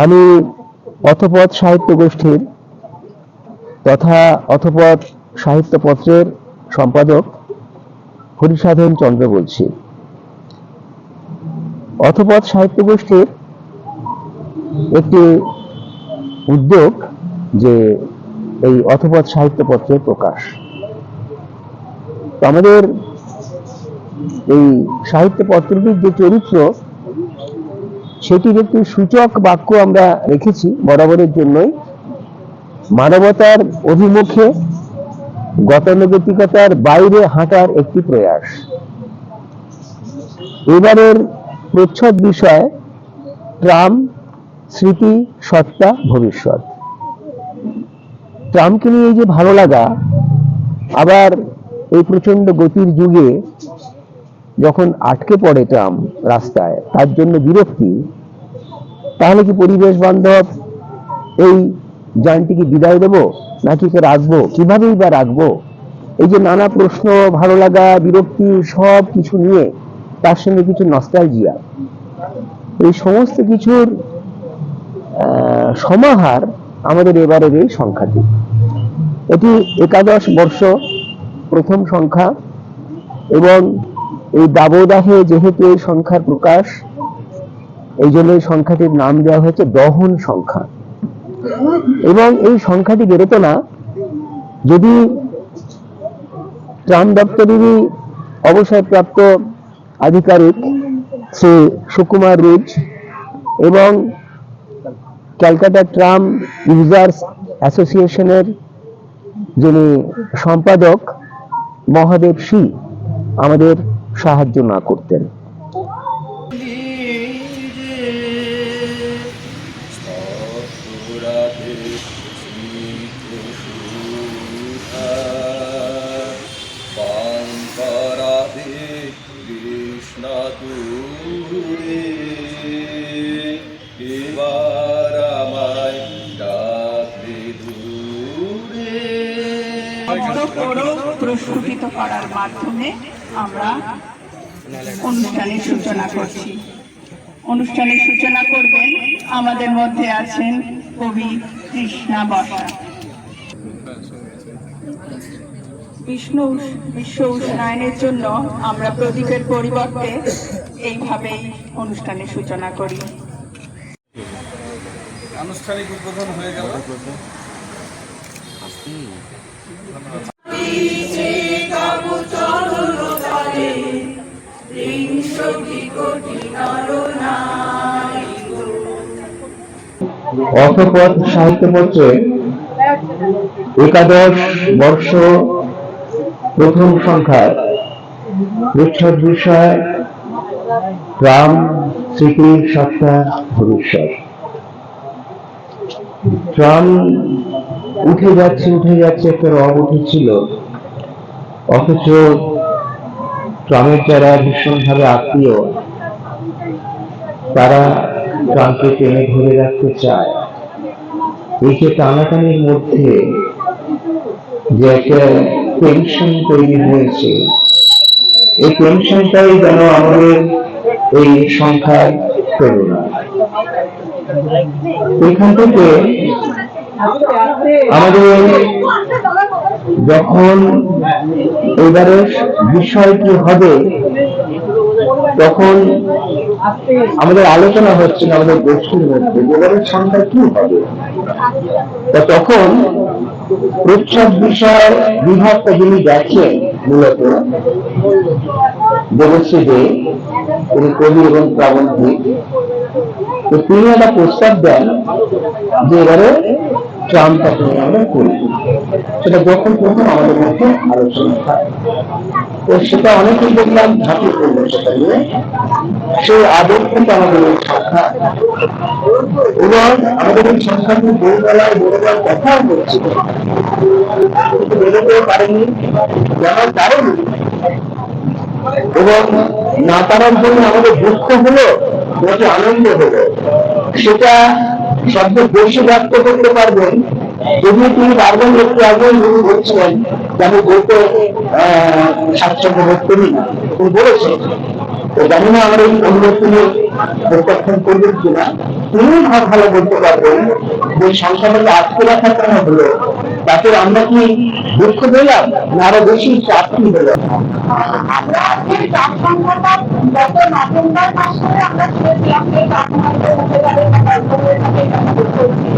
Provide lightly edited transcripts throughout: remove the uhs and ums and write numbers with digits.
আমি অথপথ সাহিত্য গোষ্ঠীর তথা অথপথ সাহিত্যপত্রের সম্পাদক হরিসাধন চন্দ্র বলছি। অথপথ সাহিত্য গোষ্ঠীর একটি উদ্যোগ যে এই অথপথ সাহিত্যপত্রের প্রকাশ। আমাদের এই সাহিত্যপত্রটির যে চরিত্র সেটির একটি সূচক বাক্য আমরা রেখেছি বরাবরের জন্যই, মানবতার অভিমুখে গতানুগতিকতার বাইরে হাঁটার একটি প্রয়াস। এবারের প্রচ্ছদ বিষয় ট্রাম, স্মৃতি, সত্তা, ভবিষ্যৎ। ট্রামকে নিয়ে যে ভালো লাগা, আবার এই প্রচন্ড গতির যুগে যখন আটকে পড়ে ট্রাম রাস্তায়, তার জন্য বিরক্তি, তাহলে কি পরিবেশ বান্ধব এই যানটিকে বিদায় দেব নাকি রাখবো, কিভাবেই বা রাখবো, এই যে নানা প্রশ্ন, ভালো লাগা, বিরক্তি সব কিছু নিয়ে তার সঙ্গে কিছু নস্টালজিয়া, এই সমস্ত কিছুর সমাহার আমাদের এবারের এই সংখ্যাটি। এটি একাদশ বর্ষ প্রথম সংখ্যা এবং এই দাবদাহে যেহেতু এই সংখ্যার প্রকাশ, এই জন্য এই সংখ্যাটির নাম দেওয়া হয়েছে দহন সংখ্যা। এবং এই সংখ্যাটি বেরোতো না যদি ট্রাম দপ্তরেরই অবসরপ্রাপ্ত আধিকারিক শ্রী সুকুমার রুজ এবং ক্যালকাটা ট্রাম ইউজার্স অ্যাসোসিয়েশনের যিনি সম্পাদক মহাদেব সি আমাদের সাহায্য না করতেন। প্রস্ফুটিত করার মাধ্যমে আমরা অনুষ্ঠানের সূচনা করছি। অনুষ্ঠানের সূচনা করবেন আমাদের মধ্যে আছেন কবি কৃষ্ণা বসা। বিশ্ব উষ্ণায়নের জন্য আমরা প্রদীপের পরিবর্তে এইভাবেই অনুষ্ঠানের সূচনা করি। আনুষ্ঠানিক উদ্বোধন হয়ে গেল। অথপথ সাহিত্যপত্রে একাদশ বর্ষ প্রথম সংখ্যার প্রচ্ছদ বিষয় ট্রাম, স্মৃতি, সত্তা, ভবিষ্যৎ। ট্রাম উঠে যাচ্ছে একটা রব উঠেছিল, অথচ ট্রামের যারা ভীষণভাবে আত্মীয় তারা ট্রামকে টেনে ধরে রাখতে চায়। এই যে টানাটানির মধ্যে যে একটা টেনশন তৈরি হয়েছে, এই টেনশনটাই যেন আমাদের এই সংখ্যার প্রেরণা। এখান থেকে আমাদের যখন এবারে বিষয় কি হবে তখন আমাদের আলোচনা হচ্ছে না আমাদের গোষ্ঠীর মধ্যে এবারের সংখ্যা কি হবে। তখন প্রচ্ছদ বিষয় বিভাগটা যিনি দেখেন মূলত দেবশ্রী দে, তিনি কবি এবং প্রাবন্ধিক, তো তিনি একটা প্রস্তাব দেন যে এবারে ট্রামটাকে আমরা করি। সেটা যখন প্রথম আমাদের মধ্যে আলোচনা হয়, তো সেটা অনেকেই দেখলাম ঝাঁপিয়ে পড়লো সেটা নিয়ে। সেই আবেগ থেকে আমাদের এই সংখ্যা এবং আমাদের এই সংখ্যাটি বইমেলায় বেড়ে যাওয়ার কথাও বলছিল, কিন্তু বেরোতে পারেনি। যেমন কারণ এবং না পারার জন্য আমাদের দুঃখ হলো নাকি আনন্দ হলো, সেটা শব্দ বেশি ব্যক্ত করতে পারবেন যদি তিনি পারবেন। একটু আগে উনি বলছিলেন যে আমি বলতে স্বাচ্ছন্দ্য বোধ করি না, তিনি বলেছেন তো জানি না আমার এই পরিবর্তনে প্রত্যাখ্যান করবেন কিনা, তিনি ভালো বলতে পারবেন যে সংখ্যাটাকে আটকে রাখার কেন হলো, তাতে আমরা কি দুঃখ পেলাম না আরো বেশি চাকরি হলাম? আমরা যে চাপ সংখ্যাটা গত নভেম্বর মাসে আমরা শুনেছিলাম যে চাপ সংখ্যা হতে পারে বা গল্প হয়ে থাকে এটা আমাদের চলছে।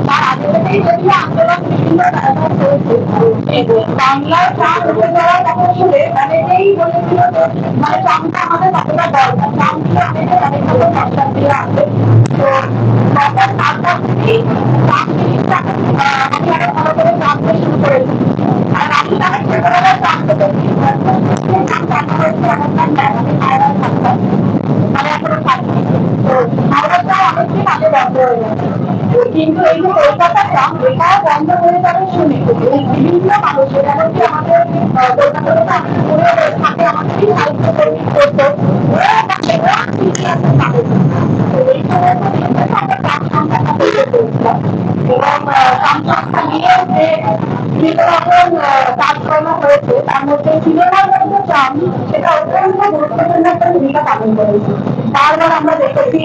তার আগে থেকেই যেগুলো আন্দোলন বিভিন্ন জায়গায় চলছে, বাংলার চাপ হতে যাওয়ার কথা শুনে অনেকেই বলেছিল যে মানে চাপটা আমাদের কতটা দরকার, চাপ দিয়ে অনেকে অনেকভাবে সরকার দিয়ে আসে। তো সরকার তারপর থেকেই চাপ জিনিসটাকে আমি আরো ভালো করে জানতে শুরু করেছি। আর আমি তাকে ছোটবেলায় জানতে পেরেছি মানে এখনো থাকি। তো হাওড়াটাও অনেকদিন আগে বন্ধ হয়ে গেছে, কিন্তু এই যে কলকাতার ট্রাম এটাও বন্ধ হয়ে যাবে শুনে বিভিন্ন মানুষ এমনকি আমাদের কলকাতাতে থাকে আমাদেরই সাহিত্য কর্মী করতো, এই সমস্ত একটা ট্রাম সংখ্যাটা তৈরি করেছিলাম এবং ট্রাম সংখ্যা নিয়ে যে বিভিন্ন রকম কাজকর্ম হয়েছে তার মধ্যে সিনেমার মধ্যে ট্রাম সেটা অত্যন্ত গুরুত্বপূর্ণ একটা ভূমিকা পালন করেছে। বারবার আমরা দেখেছি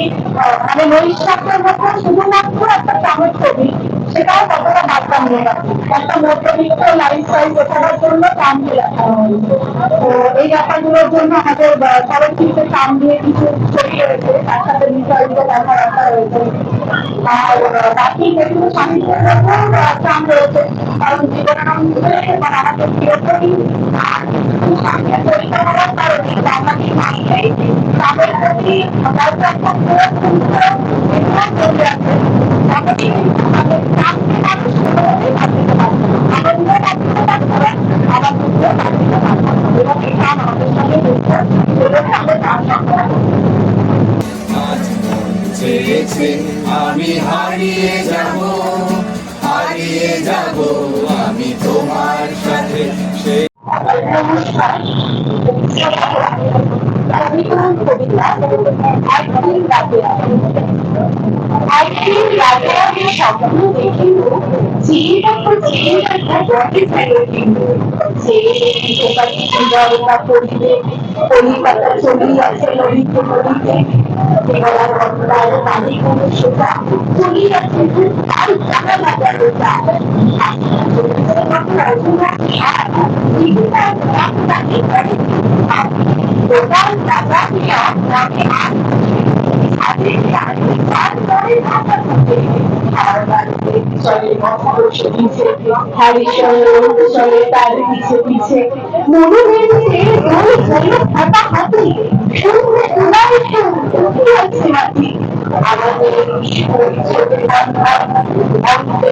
মানে নৈশাস্যের মধ্যে শুধুমাত্র একটা ট্রামের ছবি, সেটাও কতটা বার্তা নিয়ে গেছে, একটা মধ্যবিত্ত লাইফস্টাইল বোঝানোর জন্য ট্রামকে দেখানো হয়েছে। তো এই ব্যাপারগুলোর জন্য আমাদের চলচ্চিত্রে ট্রাম দিয়ে কিছু ছবি রয়েছে, তার সাথে বিষয়গুলো কথাবার্তা রয়েছে। আর বাকি যেগুলো সাহিত্যের মধ্যেও ট্রাম রয়েছে, কারণ জীবনানন্দ বা আমাদের প্রিয়তমী পরীক্ষা করার কারণে বাঙালি মানুষের তাদের প্রতি হয়তো একটা চলে আসে, তেমনই কিন্তু তাদের ট্রামকে মানুষ কোনোভাবেই বাদ দিতে পারে না, আনন্দ বাদ দিতে পারবে, আবার দুঃখও বাদ দিতে পারবে এবং এই ট্রাম আমাদের সঙ্গে যুক্ত, সেজন্য আমরা ট্রাম সংখ্যা চেয়েছে আমি হারিয়ে যাব আমি তোমার সাথে সেই নমস্কার। কবিতার কবিতা একদিন রাতে একদিন রাতে আমি স্বপ্ন দেখিল চিড়ি পাখা বটে ফেলিল পোকাটি চিরতা করিবে কলিকাতা চলিয়াছে নদীতে নদীতে কেবলার বন্ধার পানি কোনো সোজা চলিয়াছে আর জানা লাগালো যায় দোকান টাকা দিয়া নামে চলে তার পিছে পিছে মনে হয়েছে ফাঁকা হাতি শুনলে উড়াই আছে নাকি আমাদের ছোট ছোট ব্যাপার বাড়িতে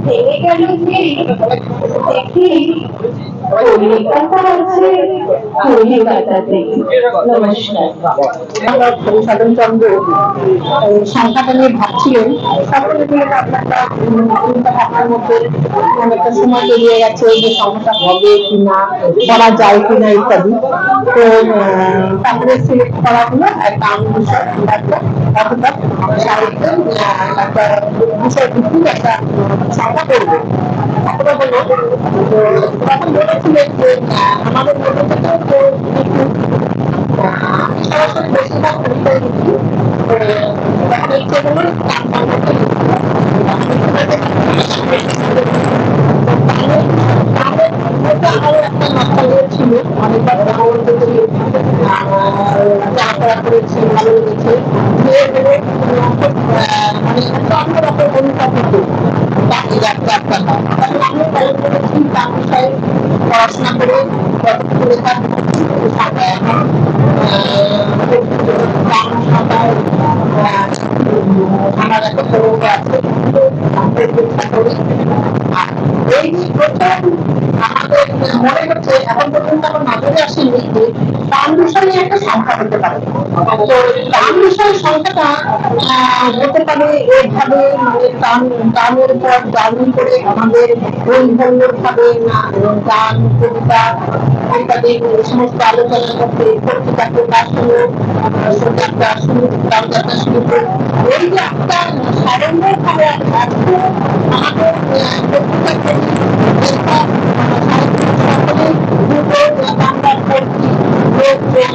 ভেঙে গেল যে দেখি কলিকাতা আছে কলিকাতাতে। নমস্কার। সাধন চন্দ্র সংখ্যাটা নিয়ে ভাবছিলেন, সকলে মিলে আপনারা চিন্তা ভাবনার মধ্যে অনেকটা সময় পেরিয়ে গেছে যে সংখ্যা হবে কিনা, করা যায় কিনা ইত্যাদি। তো তারপরে সিলেক্ট করা হলো একটা বিষয়, একটা সাহিত্য একটা বিষয় ভিত্তিক একটা সংখ্যা করবে। তারপরে হলো তখন বলেছিলেন যে আমাদের মধ্যে থেকেও তো সরাসরি বেশিরভাগ পরিচয় দিচ্ছি, তখন ইচ্ছে হলো আরো একটা নকশা ছিল, অনেকবার চলাফেরা করেছি, ভালো লেগেছে। মানে অন্যরকম অনুতাপিত চাকরি যাত্রা আমি তাই করেছি তার বিষয়ে পড়াশোনা করে করে তার এখন আমার একটা ছেলেকে আছে, আমাদের চেষ্টা করি। আর এই যে প্রথম আমাদের মনে হচ্ছে এখন পর্যন্ত আমার নজরে আসেনি যে দাম বিষয়ে একটা সংখ্যা হতে পারে। তো দাম বিষয়ের সংখ্যাটা হতে পারে এইভাবে, মানে দামের উপর দামি করে আমাদের বৈধন্য ভাবে গান, কবিতা ইত্যাদি সমস্ত আলোচনা করতে, পত্রিকা প্রকাশ হলো, যাত্রা শুরু, যাত্রা শুরু করে এই যে একটা সাধারণের ভাবে আজকে আমাদের পত্রিকা সকলে দুটো বাংলা পড়ছি, লোকজন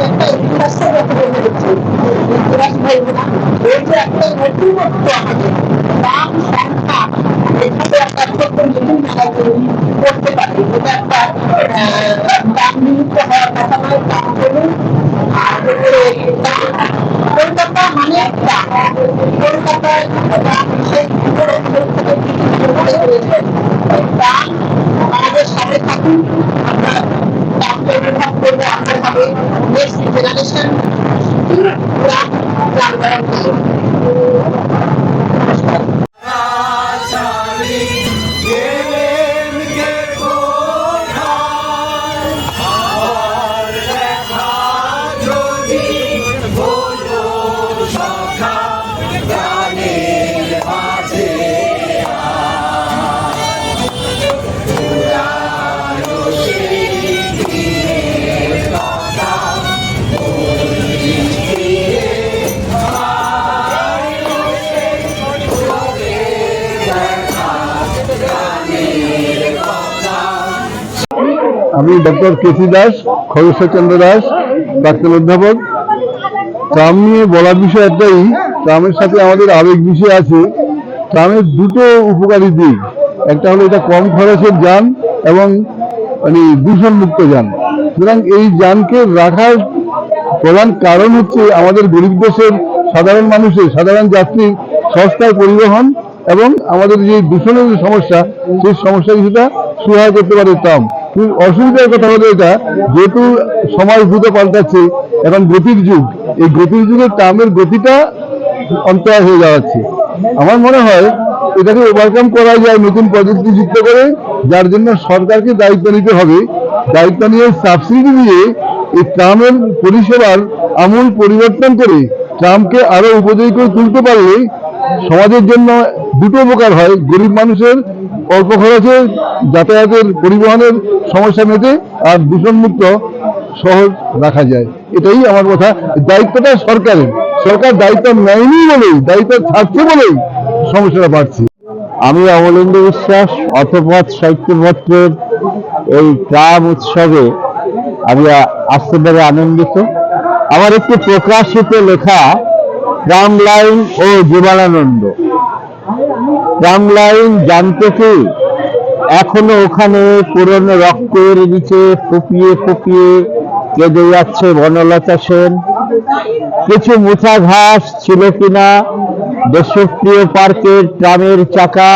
একটা ইতিহাসের কথা বলে দিচ্ছে, ইতিহাস বলবো না, এই যে একটা নতুনত্ব আমাদের দাম সংখ্যা এখানে একটা ছোট্ট নতুন করতে পারি, এটা একটা দাম নিমিত্ত হওয়ার কথা নয়। দাম বলুন আর কলকাতা মানে দাম, কলকাতায় দাম সেই দাম আমাদের সাথে থাকুন। আমরা দামকে অনুভব করবো, আমরা হবে নেক্সট জেনারেশন গ্রাম গ্রাম আমি ডক্টর কেসি দাস, খগেশ্বরচন্দ্র দাস, প্রাক্তন অধ্যাপক। ট্রাম নিয়ে বলার বিষয় একটাই, ট্রামের সাথে আমাদের আবেগ বিষয় আছে। ট্রামের দুটো উপকারী দিক, একটা হলো এটা কম খরচের যান এবং মানে দূষণ মুক্ত যান। সুতরাং এই যানকে রাখার প্রধান কারণ হচ্ছে আমাদের গরিব দেশের সাধারণ মানুষের, সাধারণ যাত্রীর সস্তায় পরিবহন এবং আমাদের যে দূষণের যে সমস্যা, সেই সমস্যা কিছুটা সহায় করতে পারে ট্রাম। কিন্তু অসুবিধার কথা হলো এটা, যেহেতু সময় দ্রুত পাল্টাচ্ছে, এখন গতির যুগ, এই গতির যুগে ট্রামের গতিটা অন্তরায় হয়ে যাচ্ছে। আমার মনে হয় এটাকে ওভারকাম করা যায় নতুন প্রযুক্তি যুক্ত করে, যার জন্য সরকারকে দায়িত্ব নিতে হবে। দায়িত্ব নিয়ে সাবসিডি দিয়ে এই ট্রামের পরিষেবার আমূল পরিবর্তন করে ট্রামকে আরো উপযোগী করে তুলতে পারলে সমাজের জন্য দুটো উপকার হয়। গরিব মানুষের অল্প খরচে যাতায়াতের পরিবহনের সমস্যা মেটে, আর দূষণমুক্ত শহর রাখা যায়। এটাই আমার কথা। দায়িত্বটা সরকারের, সরকার দায়িত্ব নেয়নি বলেই, দায়িত্ব থাকছে বলেই সমস্যাটা বাড়ছে। আমি অমলেন্দু বিশ্বাস, অথপথ সাহিত্যপত্রের এই ট্রাম উৎসবে আমি আসতে পেরে আনন্দিত। আমার একটি প্রকাশিত লেখা ট্রাম লাইন ও জীবনানন্দ। ট্রাম লাইন জানতে কি, এখনো ওখানে পুরনো রক্তের নিচে ফুপিয়ে ফুপিয়ে কেঁদে যাচ্ছে বনলতা সেন। কিছু মুঠা ঘাস ছিল কিনা দেশপ্রিয় পার্কের ট্রামের চাকা,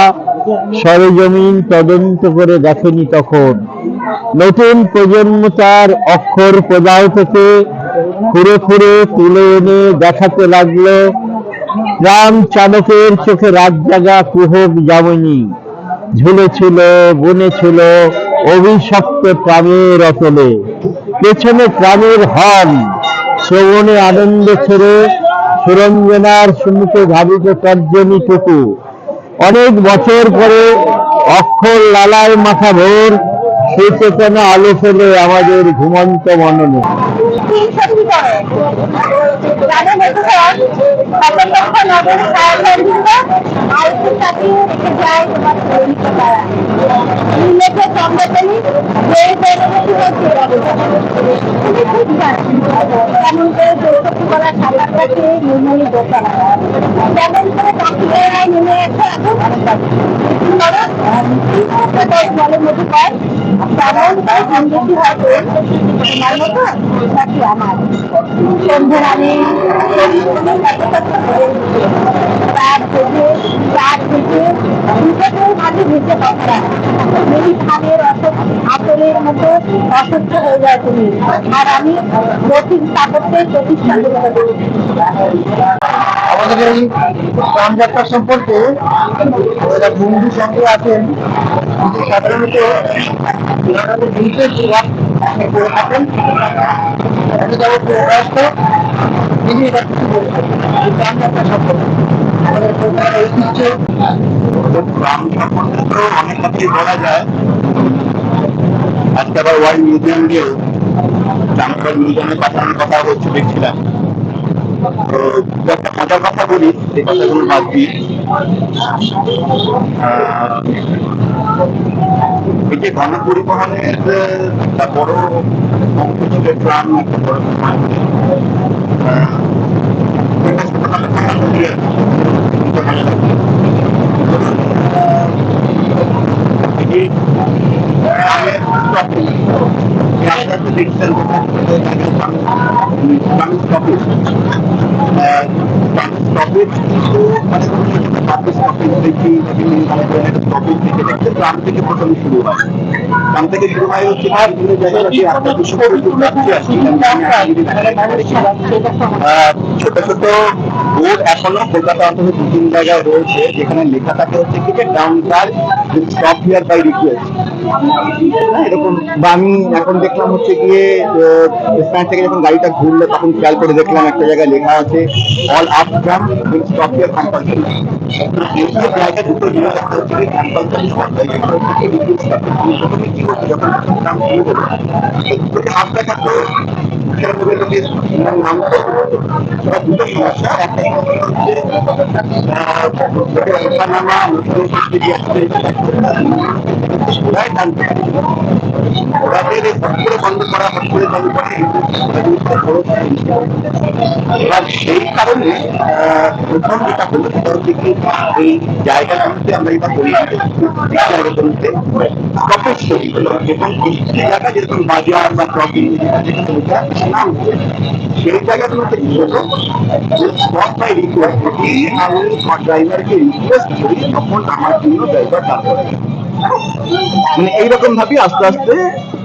সরেজমিন তদন্ত করে দেখেনি তখন। নতুন প্রজন্ম তার অক্ষর প্রদাহ থেকে খুঁড়ে খুঁড়ে তুলে এনে দেখাতে লাগলো ট্রাম চালকের চোখে রাত জাগা কুহক যামিনী। ঝুলেছিল, বুনেছিল অভিশপ্ত ট্রামের অতলে। পেছনে ট্রামের হর্ন, শ্রবণে আনন্দ ছেড়ে সুরঞ্জনার সম্মুখে ধাবিত তর্জনীটুকু। অনেক বছর পরে অক্ষর লালায় মাথা ভোর, সে চেতনা আলো ফেলে আমাদের ঘুমন্ত মননে। যেমন করে চৌষট্টি করা সাঁতার কাছে নির্মূল দোকান, যেমন করে পাখিরা নেমে এসে এখন জলের মধ্যে পায়, তেমন করে সন্দেশী হয়তো তোমার মতো নাকি আমার সন্ধ্যের আগে তার থেকে দুটোকেও মাঝে ভেসে কথা এই ধানের আসলের মতো অসুস্থ হয়ে যায় তুমি, আর আমি রথিক স্থাপত্যের প্রতিষ্ঠান আমাদের এই ট্রামযাত্রা সম্পর্কে ওরা বন্ধু সঙ্গে আছেন, কিন্তু সাধারণত করে থাকেন। আমি যাবো প্রকাশত তিনি এটা কিছু বলছেন এই ট্রামযাত্রা সম্পর্কে আমাদের কলকাতার ঐতিহ্য। গ্রাম সম্পর্কে তো অনেক কিছুই বলা যায়। আজকে আবার ওয়ার্ল্ড মিউজিয়াম গিয়েও চামড়ার মিউজিয়ামের পাঠানোর কথা হচ্ছে দেখছিলাম। তো একটা মজার কথা বলি, এই কথাগুলো বাদ দিই। এই যে গণপরিবহনের একটা বড় অংশ ছিল ট্রাম, একটা বড় দেখছেন স্টপেজ কিন্তু মানে স্টপেজ দেখি স্টপেজ থেকে দেখতে গ্রাম থেকে প্রথমে শুরু হয়। গ্রাম থেকে শুরু হয় হচ্ছে বিভিন্ন জায়গায় একটা ছোট ছোট বোর্ড এখনো কলকাতা অন্তত 2-3 জায়গায় রয়েছে যেখানে লেখা থাকে হচ্ছে কি যে counter stop here by request, এরকম। বা আমি এখন দেখলাম হচ্ছে গিয়ে স্ট্যান্ড থেকে যখন গাড়িটা ঘুরলো তখন খেয়াল করে দেখলাম একটা জায়গায় লেখা আছে all up tram will stop here compulsory. জায়গা দুটো জিনিস একটা হচ্ছে কি কম্পালসারি, প্রথমে কি হচ্ছে যখন ট্রাম শুরু হলো হাত দেখাতো নাম দুটো সমস্যা। একটা হচ্ছে ওঠানামা বন্ধ করা হট করে চালু করে এবার সেই কারণে প্রথম যেটা হলো সেটা হচ্ছে কি এই জায়গাগুলোতে আমরা এটা করি জায়গাগুলোতে স্টপেজ তৈরি হলো এবং কিছু জায়গা যেরকম বাজার বা ট্রফি নাম সেই জায়গাগুলোতে কি হলো স্পট বাই রিকোয়েস্ট, আমি ড্রাইভারকে রিকোয়েস্ট করি তখন আমার জন্য ড্রাইভার কাজ করে। মানে এইরকম ভাবে আস্তে আস্তে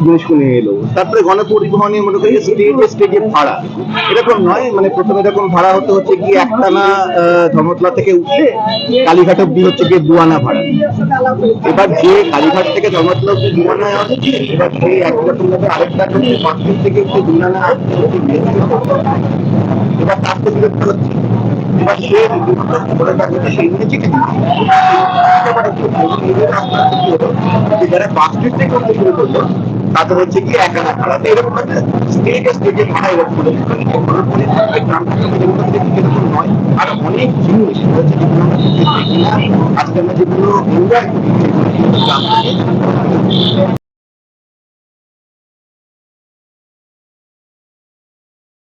জিনিসগুলো নিয়ে এলো। তারপরে গণপরিবহনে মনে করি স্টেজে স্টেজে ভাড়া এরকম নয়, মানে প্রথমে যখন ভাড়া হতে হচ্ছে কি একটানা ধর্মতলা থেকে উঠে কালীঘাট অব্দি হচ্ছে গিয়ে 2 আনা ভাড়া। এবার যে কালীঘাট থেকে ধর্মতলা অব্দি 2 আনা হচ্ছে, এবার সেই একরকম ভাবে আরেকটা হচ্ছে 5 থেকে উঠে 2 আনা এবার তার থেকে বিরক্ত হচ্ছে। এবার সে করে থাকবে সেই নিয়ে চিঠি যারা বাস স্ট্রিট থেকে করতে শুরু করলো তাদের হচ্ছে কি 1 আনা ভাড়া। এরকম স্টেজে স্টেজে ভাড়া এরকম এরকম নয়। আর অনেক জিনিস হচ্ছে যেগুলো আজকে আমরা যেগুলো এনজয় করি